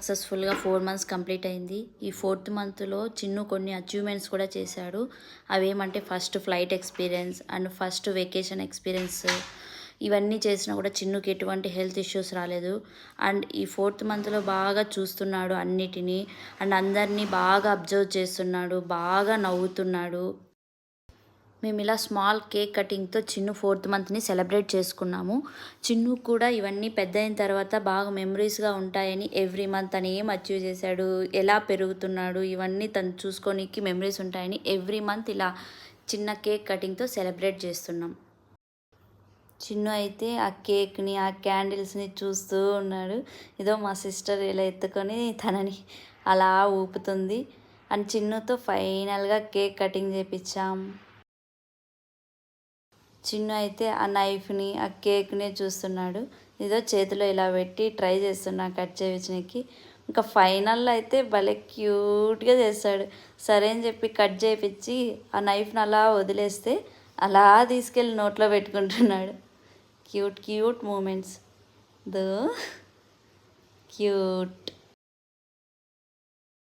సక్సెస్ఫుల్గా 4 months complete అయింది. ఈ 4th మంత్లో చిన్ను కొన్ని అచీవ్మెంట్స్ కూడా చేశాడు. అవేమంటే first flight experience and first vacation experience. ఇవన్నీ చేసినా కూడా చిన్నుకి ఎటువంటి హెల్త్ ఇష్యూస్ రాలేదు. అండ్ ఈ 4th మంత్లో బాగా చూస్తున్నాడు అన్నిటినీ అండ్ అందరినీ బాగా అబ్జర్వ్ చేస్తున్నాడు, బాగా నవ్వుతున్నాడు. మేము ఇలా స్మాల్ కేక్ కటింగ్తో చిన్ను 4th మంత్ని సెలబ్రేట్ చేసుకున్నాము. చిన్ను కూడా ఇవన్నీ పెద్ద అయిన తర్వాత బాగా మెమరీస్గా ఉంటాయని ఎవ్రీ మంత్ తను ఏం అచీవ్ చేశాడు, ఎలా పెరుగుతున్నాడు, ఇవన్నీ తను చూసుకోనికి మెమరీస్ ఉంటాయని ఎవ్రీ మంత్ ఇలా చిన్న కేక్ కటింగ్తో సెలబ్రేట్ చేస్తున్నాం. చిన్ను అయితే ఆ కేక్ని ఆ క్యాండిల్స్ని చూస్తూ ఉన్నాడు. ఏదో మా సిస్టర్ ఇలా ఎత్తుకొని తనని అలా ఊపుతుంది. అండ్ చిన్నుతో ఫైనల్గా కేక్ కటింగ్ చేపించాం. చిన్ను అయితే ఆ నైఫ్ని ఆ కేక్ని చూస్తున్నాడు. ఏదో చేతిలో ఇలా పెట్టి ట్రై చేస్తున్నా కట్ చేయించడానికి. ఇంకా ఫైనల్లో అయితే భలే క్యూట్గా చేస్తాడు. సరే అని చెప్పి కట్ చేయించి ఆ నైఫ్ని అలా వదిలేస్తే అలా తీసుకెళ్ళి నోట్లో పెట్టుకుంటున్నాడు. క్యూట్ క్యూట్ మూమెంట్స్ దో క్యూట్.